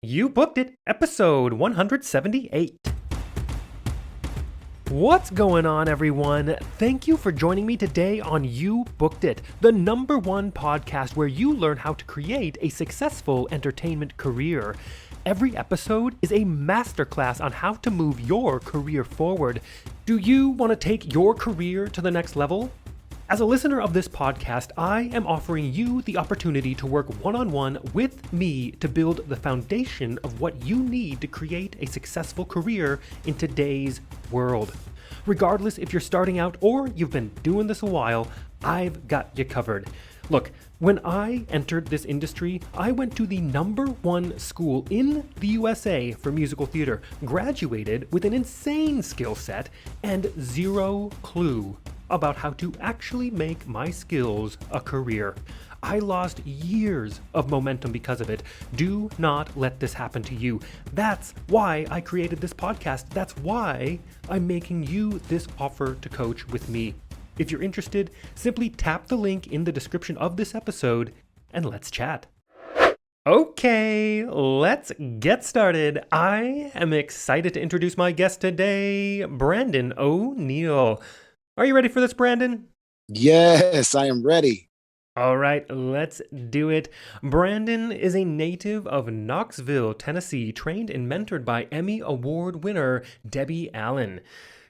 You booked it, episode 178. What's going on, everyone? Thank you for joining me today on You Booked It, the #1 podcast where you learn how to create a successful entertainment career. Every episode is a masterclass on how to move your career forward. Do you want to take your career to the next level? As a listener of this podcast, I am offering you the opportunity to work one-on-one with me to build the foundation of what you need to create a successful career in today's world. Regardless if you're starting out or you've been doing this a while, I've got you covered. Look, when I entered this industry, I went to the #1 school in the USA for musical theater, graduated with an insane skill set, and zero clue about how to actually make my skills a career. I lost years of momentum because of it. Do not let this happen to you. That's why I created this podcast. That's why I'm making you this offer to coach with me. If you're interested, simply tap the link in the description of this episode and let's chat. Okay, let's get started. I am excited to introduce my guest today, Brandon O'Neill. Are you ready for this, Brandon? Yes, I am ready. All right, let's do it. Brandon is a native of Knoxville, Tennessee, trained and mentored by Emmy Award winner Debbie Allen.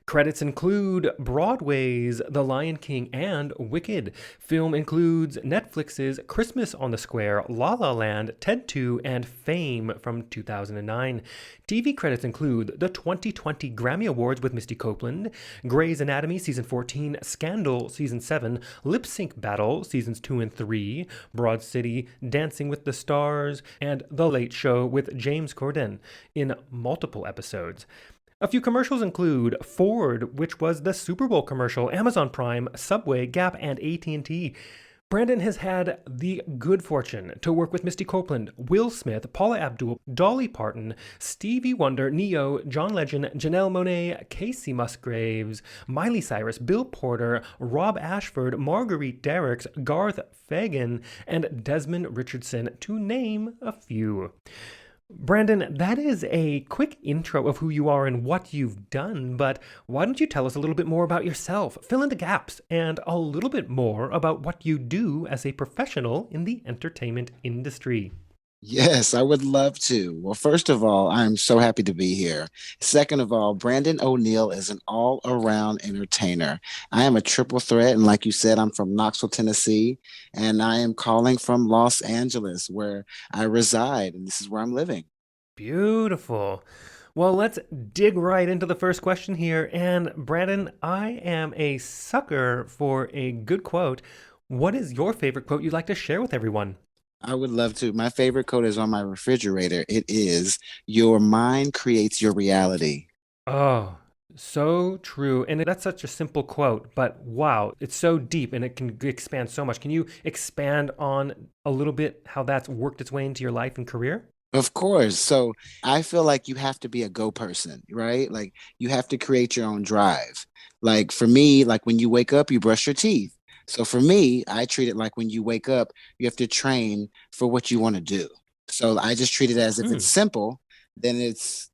Credits include Broadway's The Lion King and Wicked. Film includes Netflix's Christmas on the Square, La La Land, Ted 2, and Fame from 2009. TV credits include the 2020 Grammy Awards with Misty Copeland, Grey's Anatomy Season 14, Scandal Season 7, Lip Sync Battle Seasons 2 and 3, Broad City, Dancing with the Stars, and The Late Show with James Corden in multiple episodes. A few commercials include Ford, which was the Super Bowl commercial, Amazon Prime, Subway, Gap, and AT&T. Brandon has had the good fortune to work with Misty Copeland, Will Smith, Paula Abdul, Dolly Parton, Stevie Wonder, Neo, John Legend, Janelle Monáe, Casey Musgraves, Miley Cyrus, Bill Porter, Rob Ashford, Marguerite Derricks, Garth Fagan, and Desmond Richardson, to name a few. Brandon, that is a quick intro of who you are and what you've done, but why don't you tell us a little bit more about yourself, fill in the gaps, and a little bit more about what you do as a professional in the entertainment industry? Yes, I would love to. Well, first of all, I'm so happy to be here. Second of all, Brandon O'Neill is an all-around entertainer. I am a triple threat, and like you said, I'm from Knoxville, Tennessee, and I am calling from Los Angeles, where I reside, and this is where I'm living. Beautiful. Well, let's dig right into the first question here. And Brandon, I am a sucker for a good quote. What is your favorite quote you'd like to share with everyone? I would love to. My favorite quote is on my refrigerator. It is, "Your mind creates your reality." Oh, so true. And that's such a simple quote, but wow, it's so deep and it can expand so much. Can you expand on a little bit how that's worked its way into your life and career? Of course. So I feel like you have to be a go person, right? Like you have to create your own drive. Like for me, like when you wake up, you brush your teeth. So for me, I treat it like when you wake up, you have to train for what you want to do. So I just treat it as if it's Hmm. simple, then it's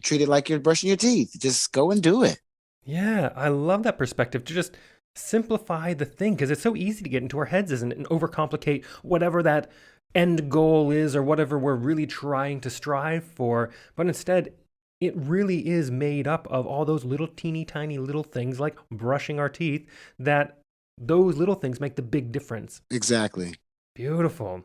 treat it like you're brushing your teeth. Just go and do it. Yeah, I love that perspective to just simplify the thing because it's so easy to get into our heads, isn't it? And overcomplicate whatever that end goal is or whatever we're really trying to strive for. But instead, it really is made up of all those little teeny tiny little things like brushing our teeth that those little things make the big difference. Exactly. Beautiful.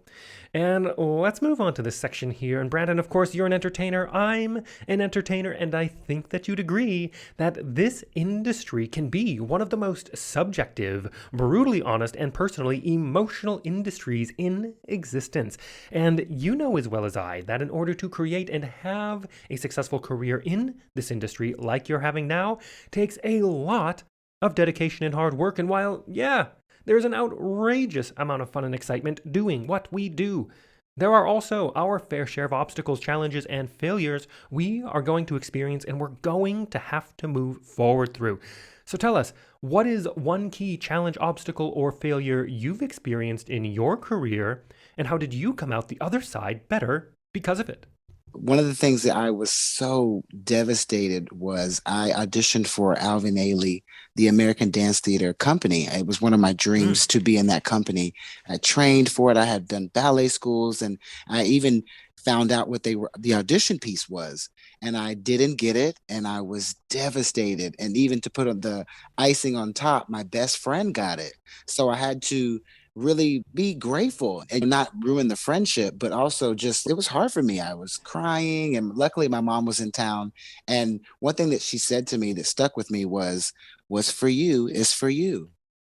And let's move on to this section here. And Brandon, of course, you're an entertainer. I'm an entertainer. And I think that you'd agree that this industry can be one of the most subjective, brutally honest, and personally emotional industries in existence. And you know as well as I that in order to create and have a successful career in this industry like you're having now takes a lot of dedication and hard work. And while, yeah, there's an outrageous amount of fun and excitement doing what we do, there are also our fair share of obstacles, challenges, and failures we are going to experience and we're going to have to move forward through. So tell us, what is one key challenge, obstacle, or failure you've experienced in your career, and how did you come out the other side better because of it? One of the things that I was so devastated was I auditioned for Alvin Ailey, the American Dance Theater Company. It was one of my Mm. dreams to be in that company. I trained for it. I had done ballet schools, and I even found out what the audition piece was. And I didn't get it, and I was devastated. And even to put on the icing on top, my best friend got it. So I had to really be grateful and not ruin the friendship, but also just it was hard for me. I was crying, and luckily my mom was in town. And one thing that she said to me that stuck with me was, "What's for you is for you."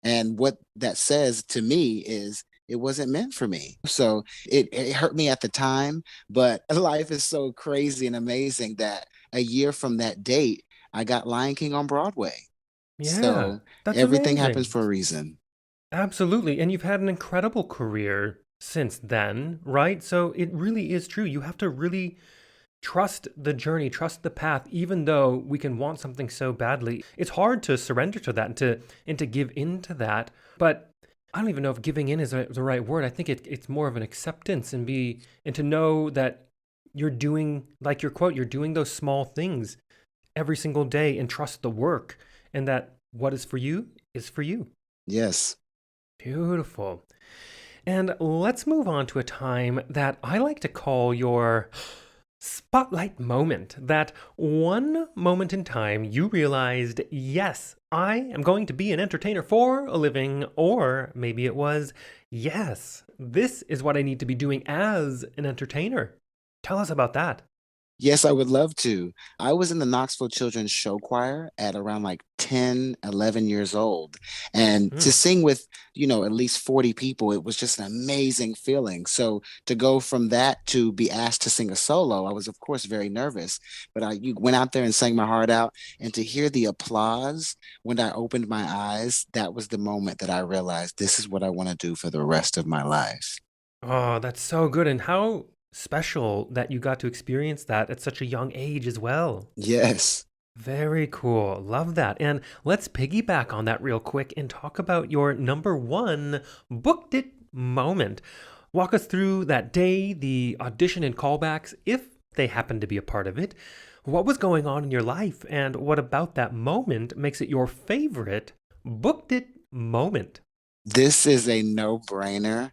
And what that says to me is it wasn't meant for me. So it hurt me at the time, but life is so crazy and amazing that a year from that date, I got Lion King on Broadway. Yeah, So that's everything happens amazing. for a reason. Absolutely. And you've had an incredible career since then, right? So it really is true. You have to really trust the journey, trust the path, even though we can want something so badly. It's hard to surrender to that and to give in to that. But I don't even know if giving in is the right word. I think it's more of an acceptance and to know that you're doing, like your quote, you're doing those small things every single day and trust the work and that what is for you is for you. Yes. Beautiful. And let's move on to a time that I like to call your spotlight moment. That one moment in time you realized, yes, I am going to be an entertainer for a living, or maybe it was, yes, this is what I need to be doing as an entertainer. Tell us about that. Yes, I would love to. I was in the Knoxville Children's Show Choir at around like 10, 11 years old. And to Hmm. sing with, at least 40 people, it was just an amazing feeling. So to go from that to be asked to sing a solo, I was, of course, very nervous. But you went out there and sang my heart out. And to hear the applause when I opened my eyes, that was the moment that I realized this is what I want to do for the rest of my life. Oh, that's so good. And how special that you got to experience that at such a young age as well. Yes. Very cool. Love that. And let's piggyback on that real quick and talk about your number one booked it moment. Walk us through that day, the audition and callbacks, if they happen to be a part of it. What was going on in your life, and what about that moment makes it your favorite booked it moment? This is a no-brainer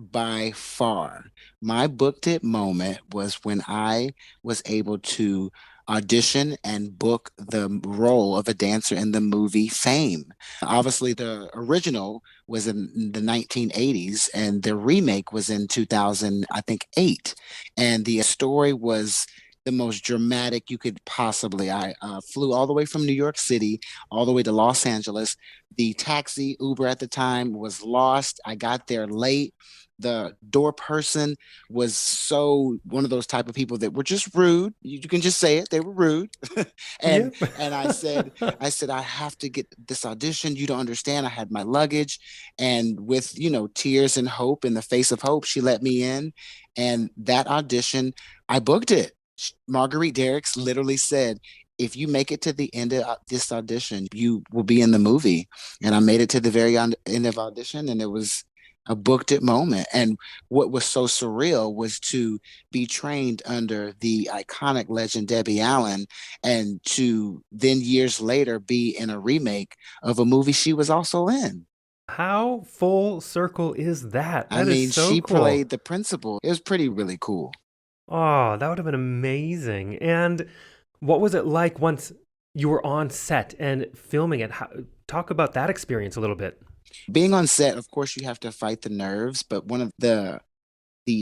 by far. My booked it moment was when I was able to audition and book the role of a dancer in the movie Fame. Obviously, the original was in the 1980s and the remake was in 2000, I think, 8. And the story was the most dramatic you could possibly. I flew all the way from New York City all the way to Los Angeles. The taxi Uber at the time was lost. I got there late. The door person was so one of those type of people that were just rude. You can just say it. They were rude. and Yep. and I said, I have to get this audition. You don't understand. I had my luggage. And with, tears and hope in the face of hope, she let me in. And that audition, I booked it. Marguerite Derricks literally said, if you make it to the end of this audition, you will be in the movie. And I made it to the very end of audition, and it was a booked it moment. And what was so surreal was to be trained under the iconic legend Debbie Allen, and to then years later be in a remake of a movie she was also in. How full circle is that? I That is mean, so she cool. played the principal. It was pretty really cool. Oh, that would have been amazing. And what was it like once you were on set and filming it? Talk about that experience a little bit. Being on set, of course, you have to fight the nerves, but one of the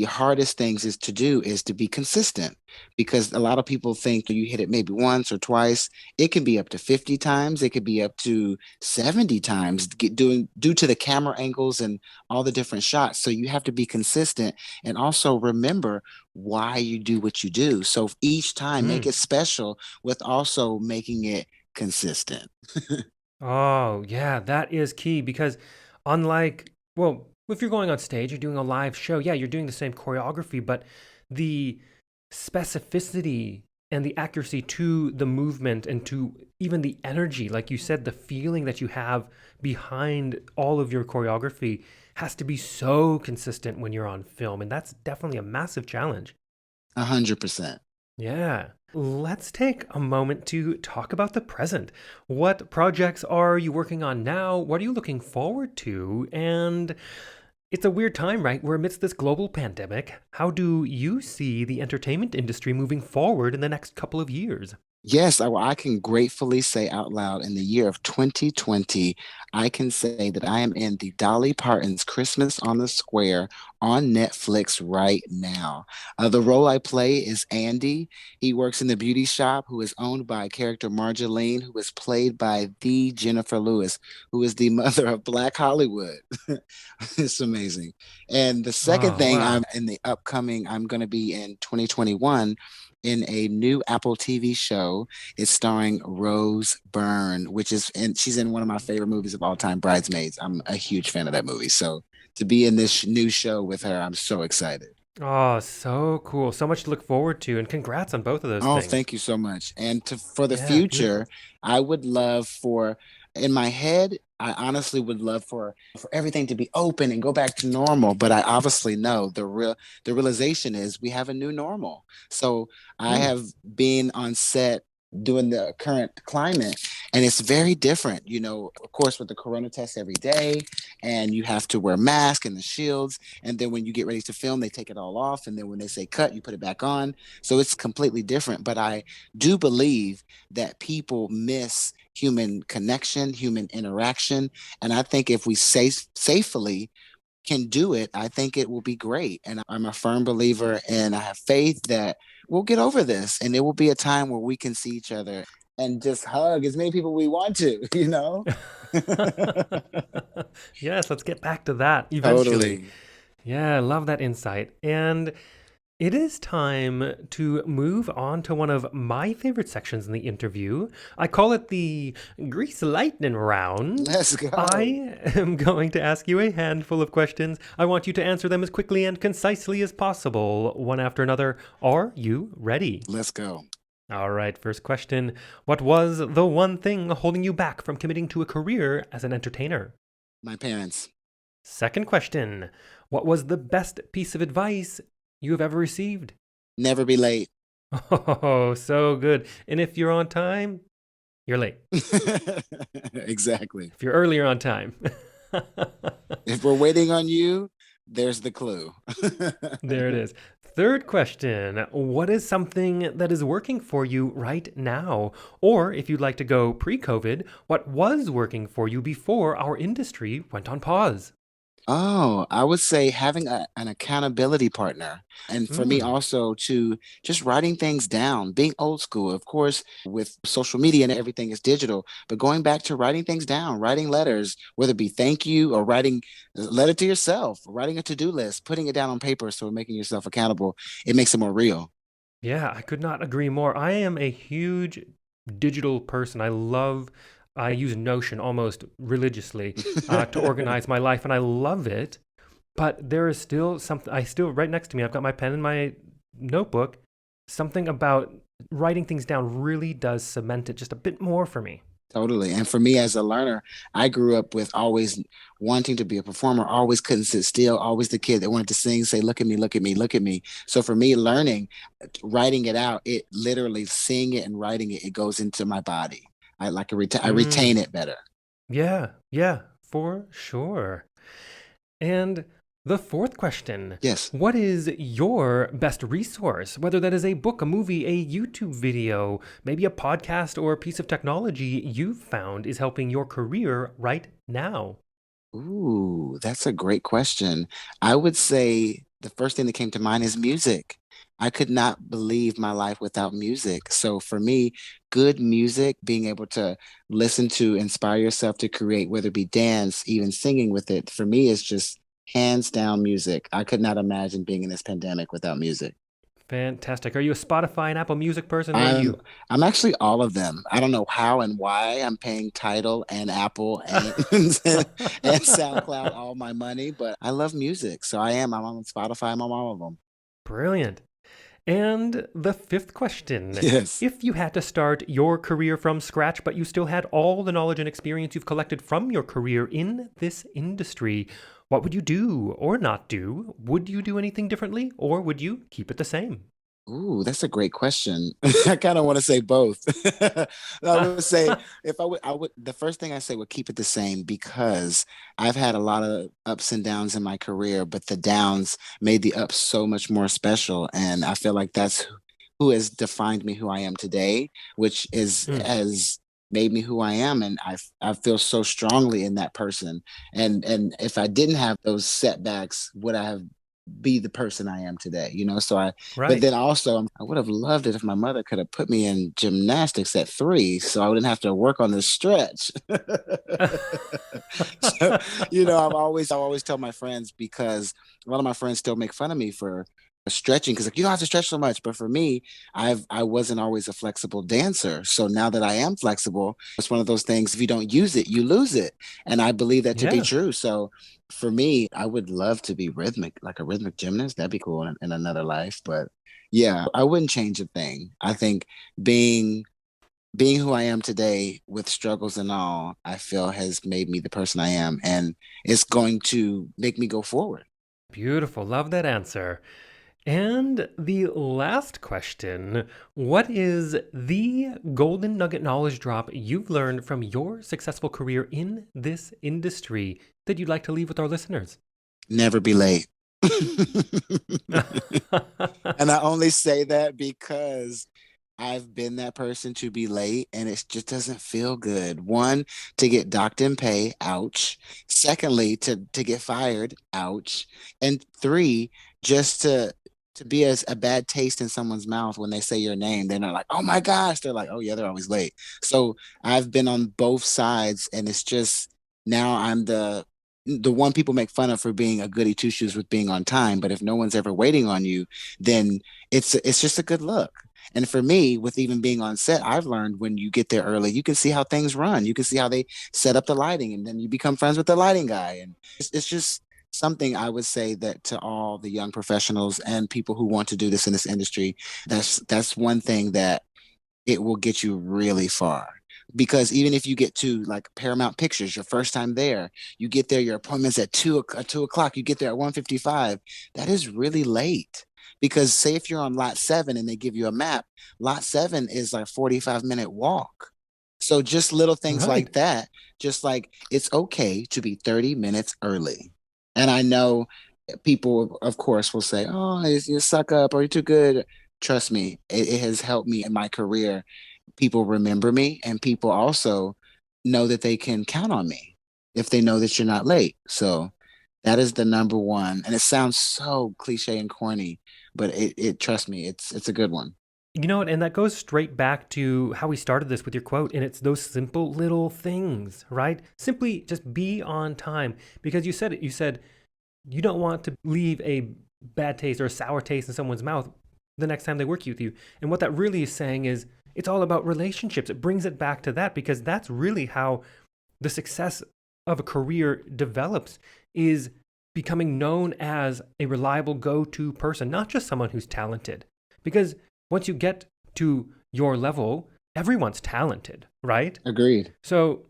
hardest things is to do is to be consistent, because a lot of people think you hit it maybe once or twice. It can be up to 50 times. It could be up to 70 times doing due to the camera angles and all the different shots. So you have to be consistent and also remember why you do what you do. So each time make Mm. it special with also making it consistent. Oh, yeah, that is key because unlike, well, if you're going on stage, you're doing a live show, yeah, you're doing the same choreography, but the specificity and the accuracy to the movement and to even the energy, like you said, the feeling that you have behind all of your choreography has to be so consistent when you're on film. And that's definitely a massive challenge. 100%. Yeah. Let's take a moment to talk about the present. What projects are you working on now? What are you looking forward to? And it's a weird time, right? We're amidst this global pandemic. How do you see the entertainment industry moving forward in the next couple of years? Yes, I can gratefully say out loud in the year of 2020, I can say that I am in the Dolly Parton's Christmas on the Square on Netflix right now. The role I play is Andy. He works in the beauty shop, who is owned by character Marjoleine, who is played by the Jennifer Lewis, who is the mother of Black Hollywood. It's amazing. And the second Oh, thing I'm wow. in the upcoming, I'm going to be in 2021 in a new Apple TV show. It's starring Rose Byrne, which is, and she's in one of my favorite movies of all time, Bridesmaids. I'm a huge fan of that movie. So to be in this new show with her, I'm so excited. Oh, so cool. So much to look forward to, and congrats on both of those Oh, things. thank you so much. And for the Yeah, future, beautiful. I would love for, in my head, I honestly would love for everything to be open and go back to normal. But I obviously know the realization is we have a new normal. So I Hmm. have been on set doing the current climate, and it's very different. Of course, with the corona test every day, and you have to wear masks and the shields. And then when you get ready to film, they take it all off. And then when they say cut, you put it back on. So it's completely different. But I do believe that people miss human connection, human interaction. And I think if we safely can do it, I think it will be great. And I'm a firm believer, and I have faith that we'll get over this, and there will be a time where we can see each other and just hug as many people we want to. Yes, let's get back to that eventually. Totally. Yeah, I love that insight. And it is time to move on to one of my favorite sections in the interview. I call it the Grease Lightning Round. Let's go. I am going to ask you a handful of questions. I want you to answer them as quickly and concisely as possible, one after another. Are you ready? Let's go. All right, first question. What was the one thing holding you back from committing to a career as an entertainer? My parents. Second question. What was the best piece of advice you have ever received? Never be late. Oh, so good. And if you're on time, you're late. Exactly. If you're earlier on time. If we're waiting on you, there's the clue. There it is. Third question. What is something that is working for you right now? Or if you'd like to go pre COVID, what was working for you before our industry went on pause? Oh, I would say having an accountability partner. And for me Hmm. also to just writing things down, being old school, of course, with social media and everything is digital, but going back to writing things down, writing letters, whether it be thank you or writing a letter to yourself, writing a to-do list, putting it down on paper, so making yourself accountable, it makes it more real. Yeah, I could not agree more. I am a huge digital person. I use Notion almost religiously to organize my life, and I love it. But there is still something, right next to me, I've got my pen and my notebook. Something about writing things down really does cement it just a bit more for me. Totally. And for me as a learner, I grew up with always wanting to be a performer, always couldn't sit still, always the kid that wanted to sing, say, look at me, look at me, look at me. So for me, learning, writing it out, it literally seeing it and writing it, it goes into my body. I retain Mm, it better. yeah, yeah, for sure. And the fourth question. Yes. What is your best resource? Whether that is a book, a movie, a YouTube video, maybe a podcast or a piece of technology you've found is helping your career right now. Ooh, that's a great question. I would say the first thing that came to mind is music. I could not believe my life without music. So for me, good music, being able to listen to, inspire yourself to create, whether it be dance, even singing with it, for me is just hands down music. I could not imagine being in this pandemic without music. Fantastic. Are you a Spotify and Apple Music person? What are I'm you? I'm actually all of them. I don't know how and why I'm paying Tidal and Apple and and SoundCloud all my money, but I love music. So I am. I'm on Spotify. I'm on all of them. Brilliant. And the fifth question. Yes. If you had to start your career from scratch, but you still had all the knowledge and experience you've collected from your career in this industry, what would you do or not do? Would you do anything differently or would you keep it the same? Ooh, that's a great question. I kind of want to say both. I would say if I would, the first thing I say would keep it the same because I've had a lot of ups and downs in my career, but the downs made the ups so much more special. And I feel like that's who has defined me, who I am today, which is Mm, has made me who I am. And I feel so strongly in that person. And if I didn't have those setbacks, would I have be the person I am today, So but right. then also, I would have loved it if my mother could have put me in gymnastics at 3, so I wouldn't have to work on the stretch. So, I always tell my friends because a lot of my friends still make fun of me for stretching because like you don't have to stretch so much. But for me, I wasn't always a flexible dancer. So now that I am flexible, it's one of those things. If you don't use it, you lose it, and I believe that to be Yeah. true. So for me, I would love to be rhythmic, like a rhythmic gymnast. That'd be cool in another life. But yeah, I wouldn't change a thing. I think being being who I am today with struggles and all, I feel has made me the person I am, and it's going to make me go forward. Beautiful. Love that answer. And the last question: what is the golden nugget knowledge drop you've learned from your successful career in this industry that you'd like to leave with our listeners? Never be late. And I only say that because I've been that person to be late and it just doesn't feel good. One, to get docked in pay, ouch. Secondly, to get fired, ouch. And three, just to be as a bad taste in someone's mouth when they say your name. They're not like, oh my gosh. They're like, oh yeah, they're always late. So I've been on both sides and it's just now I'm the one people make fun of for being a goody two shoes with being on time. But if no one's ever waiting on you, then it's just a good look. And for me, with even being on set, I've learned when you get there early, you can see how things run. You can see how they set up the lighting, and then you become friends with the lighting guy. And it's just something I would say that to all the young professionals and people who want to do this in this industry, that's one thing that it will get you really far. Because even if you get to like Paramount Pictures, your first time there, you get there, your appointment's at 2 o'clock, you get there at 1:55. That is really late. Because say if you're on lot 7 and they give you a map, lot 7 is like 45-minute walk. So just little things Right. like that, just like it's okay to be 30 minutes early. And I know people, of course, will say, oh, you suck up or you're too good. Trust me, it has helped me in my career. People remember me, and people also know that they can count on me if they know that you're not late. So that is the number one. And it sounds so cliche and corny, but it trust me, it's a good one. You know what? And that goes straight back to how we started this with your quote. And it's those simple little things, right? Simply just be on time. Because you said it. You said you don't want to leave a bad taste or a sour taste in someone's mouth the next time they work with you. And what that really is saying is it's all about relationships. It brings it back to that because that's really how the success of a career develops is becoming known as a reliable go-to person, not just someone who's talented. Because once you get to your level, everyone's talented, right? Agreed. So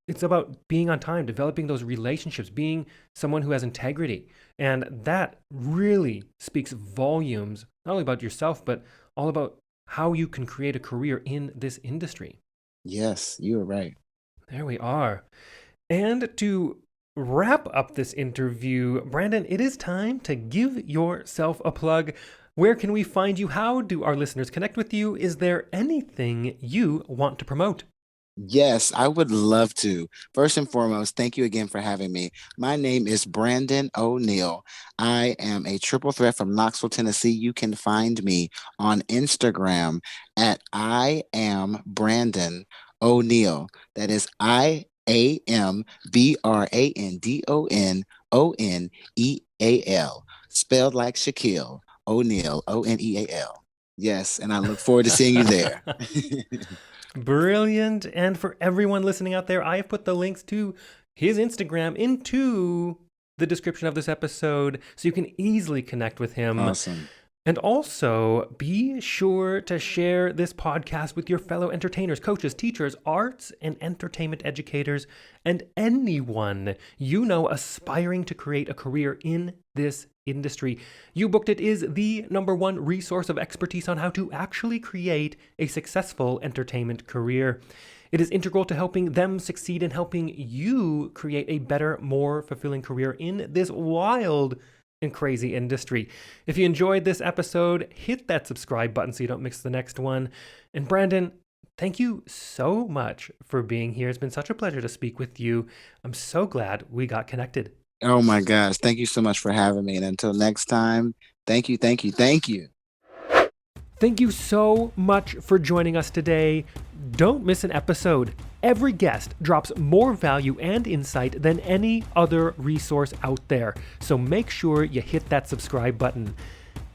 it's about being on time, developing those relationships, being someone who has integrity. And that really speaks volumes, not only about yourself, but all about how you can create a career in this industry. Yes, you are right. There we are. And to wrap up this interview, Brandon, it is time to give yourself a plug. Where can we find you? How do our listeners connect with you? Is there anything you want to promote? Yes, I would love to. First and foremost, thank you again for having me. My name is Brandon O'Neill. I am a triple threat from Knoxville, Tennessee. You can find me on Instagram at I am Brandon O'Neill. That is IamBrandonOneal, spelled like Shaquille O'Neal, Oneal. Yes, and I look forward to seeing you there. Brilliant. And for everyone listening out there, I have put the links to his Instagram into the description of this episode so you can easily connect with him. Awesome. And also, be sure to share this podcast with your fellow entertainers, coaches, teachers, arts and entertainment educators, and anyone you know aspiring to create a career in this industry. You Booked It is the #1 resource of expertise on how to actually create a successful entertainment career. It is integral to helping them succeed and helping you create a better, more fulfilling career in this wild and crazy industry. If you enjoyed this episode, hit that subscribe button so you don't miss the next one. And Brandon, thank you so much for being here. It's been such a pleasure to speak with you. I'm so glad we got connected. Oh my gosh. Thank you so much for having me. And until next time, thank you, thank you, thank you. Thank you so much for joining us today. Don't miss an episode. Every guest drops more value and insight than any other resource out there. So make sure you hit that subscribe button.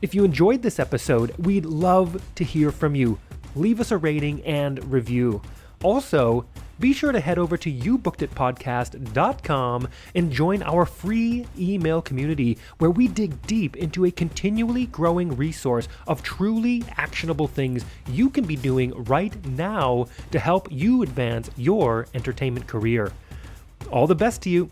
If you enjoyed this episode, we'd love to hear from you. Leave us a rating and review. Also, be sure to head over to youbookeditpodcast.com and join our free email community where we dig deep into a continually growing resource of truly actionable things you can be doing right now to help you advance your entertainment career. All the best to you.